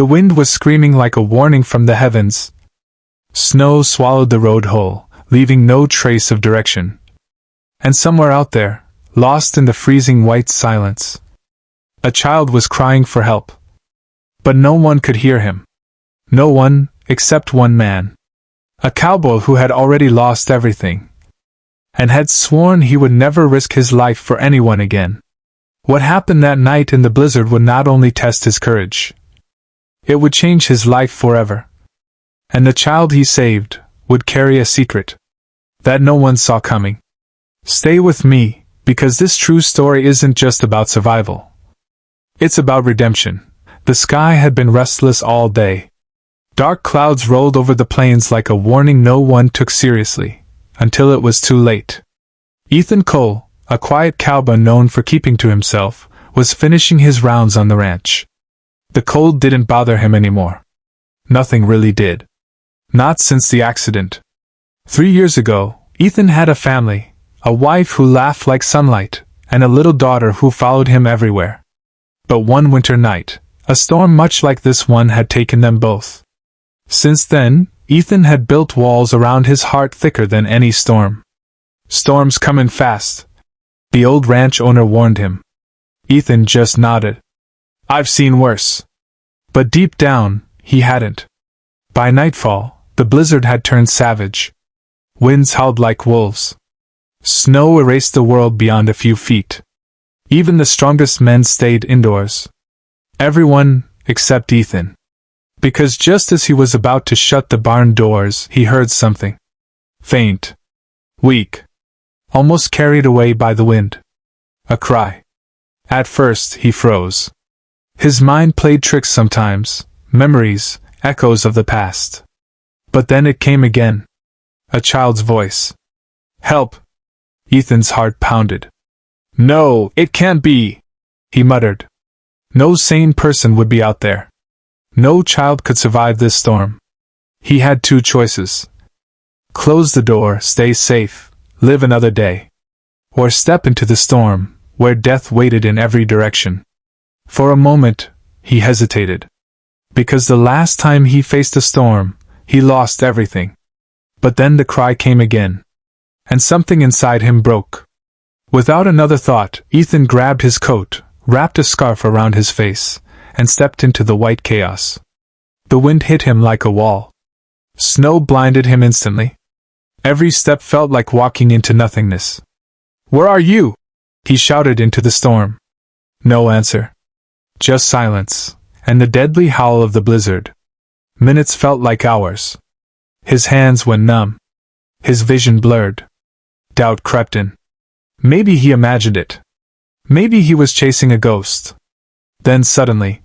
The wind was screaming like a warning from the heavens. Snow swallowed the road whole, leaving no trace of direction. And somewhere out there, lost in the freezing white silence, a child was crying for help. But no one could hear him. No one, except one man. A cowboy who had already lost everything, and had sworn he would never risk his life for anyone again. What happened that night in the blizzard would not only test his courage, it would change his life forever. And the child he saved would carry a secret that no one saw coming. Stay with me, because this true story isn't just about survival. It's about redemption. The sky had been restless all day. Dark clouds rolled over the plains like a warning no one took seriously, until it was too late. Ethan Cole, a quiet cowboy known for keeping to himself, was finishing his rounds on the ranch. The cold didn't bother him anymore. Nothing really did. Not since the accident. 3 years ago, Ethan had a family, a wife who laughed like sunlight, and a little daughter who followed him everywhere. But one winter night, a storm much like this one had taken them both. Since then, Ethan had built walls around his heart thicker than any storm. Storms comin' fast, the old ranch owner warned him. Ethan just nodded. I've seen worse. But deep down, he hadn't. By nightfall, the blizzard had turned savage. Winds howled like wolves. Snow erased the world beyond a few feet. Even the strongest men stayed indoors. Everyone, except Ethan. Because just as he was about to shut the barn doors, he heard something. Faint. Weak. Almost carried away by the wind. A cry. At first, he froze. His mind played tricks sometimes, memories, echoes of the past. But then it came again. A child's voice. Help! Ethan's heart pounded. No, it can't be, he muttered. No sane person would be out there. No child could survive this storm. He had two choices. Close the door, stay safe, live another day. Or step into the storm, where death waited in every direction. For a moment, he hesitated. Because the last time he faced a storm, he lost everything. But then the cry came again. And something inside him broke. Without another thought, Ethan grabbed his coat, wrapped a scarf around his face, and stepped into the white chaos. The wind hit him like a wall. Snow blinded him instantly. Every step felt like walking into nothingness. Where are you? He shouted into the storm. No answer. Just silence, and the deadly howl of the blizzard. Minutes felt like hours. His hands went numb. His vision blurred. Doubt crept in. Maybe he imagined it. Maybe he was chasing a ghost. Then suddenly,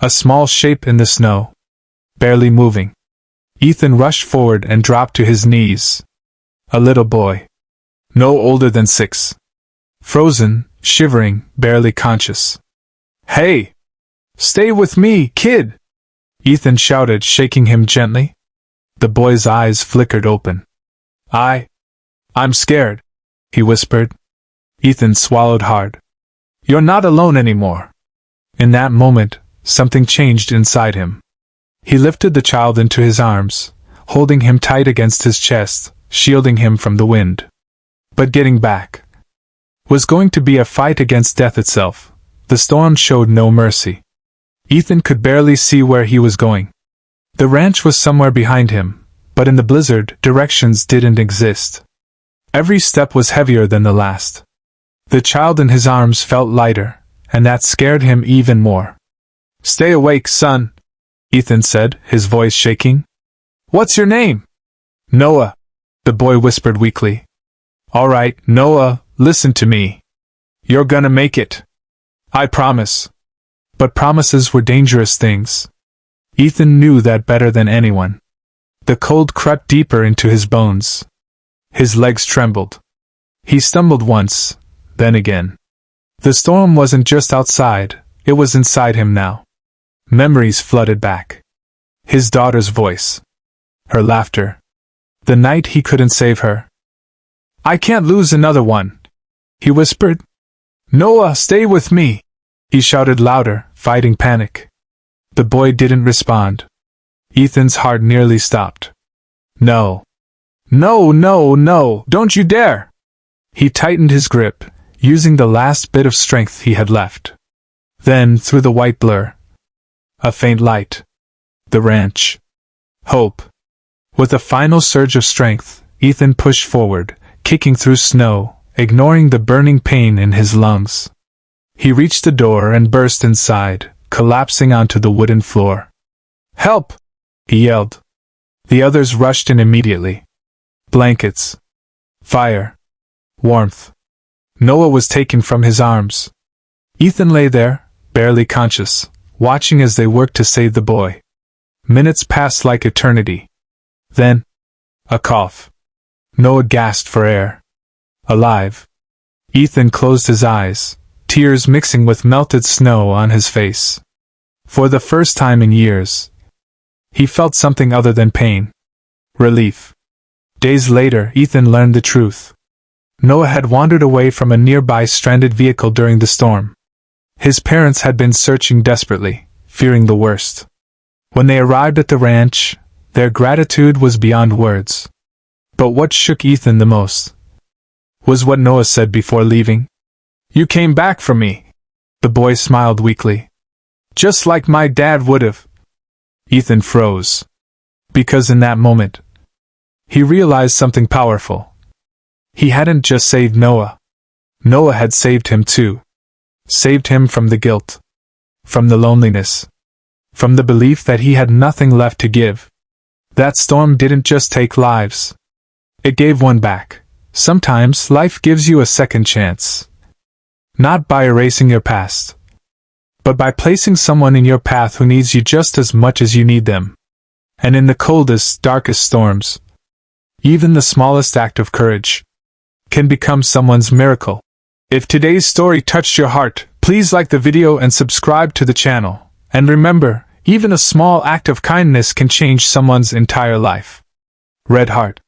a small shape in the snow. Barely moving. Ethan rushed forward and dropped to his knees. A little boy. No older than 6. Frozen, shivering, barely conscious. Hey! Stay with me, kid! Ethan shouted, shaking him gently. The boy's eyes flickered open. I'm scared, he whispered. Ethan swallowed hard. You're not alone anymore. In that moment, something changed inside him. He lifted the child into his arms, holding him tight against his chest, shielding him from the wind. But getting back was going to be a fight against death itself. The storm showed no mercy. Ethan could barely see where he was going. The ranch was somewhere behind him, but in the blizzard, directions didn't exist. Every step was heavier than the last. The child in his arms felt lighter, and that scared him even more. Stay awake, son, Ethan said, his voice shaking. What's your name? Noah, the boy whispered weakly. All right, Noah, listen to me. You're gonna make it. I promise. But promises were dangerous things. Ethan knew that better than anyone. The cold crept deeper into his bones. His legs trembled. He stumbled once, then again. The storm wasn't just outside, it was inside him now. Memories flooded back. His daughter's voice. Her laughter. The night he couldn't save her. I can't lose another one, he whispered. Noah, stay with me, he shouted louder, fighting panic. The boy didn't respond. Ethan's heart nearly stopped. No. No, no, no, don't you dare! He tightened his grip, using the last bit of strength he had left. Then, through the white blur, a faint light. The ranch. Hope. With a final surge of strength, Ethan pushed forward, kicking through snow, ignoring the burning pain in his lungs. He reached the door and burst inside, collapsing onto the wooden floor. "Help!" he yelled. The others rushed in immediately. Blankets. Fire. Warmth. Noah was taken from his arms. Ethan lay there, barely conscious, watching as they worked to save the boy. Minutes passed like eternity. Then, a cough. Noah gasped for air. Alive. Ethan closed his eyes, tears mixing with melted snow on his face. For the first time in years, he felt something other than pain. Relief. Days later, Ethan learned the truth. Noah had wandered away from a nearby stranded vehicle during the storm. His parents had been searching desperately, fearing the worst. When they arrived at the ranch, their gratitude was beyond words. But what shook Ethan the most was what Noah said before leaving. "You came back for me." The boy smiled weakly. "Just like my dad would've." Ethan froze. Because in that moment, he realized something powerful. He hadn't just saved Noah. Noah had saved him too. Saved him from the guilt. From the loneliness. From the belief that he had nothing left to give. That storm didn't just take lives. It gave one back. Sometimes life gives you a second chance. Not by erasing your past, but by placing someone in your path who needs you just as much as you need them. And in the coldest, darkest storms, even the smallest act of courage can become someone's miracle. If today's story touched your heart, please like the video and subscribe to the channel. And remember, even a small act of kindness can change someone's entire life. Red Heart.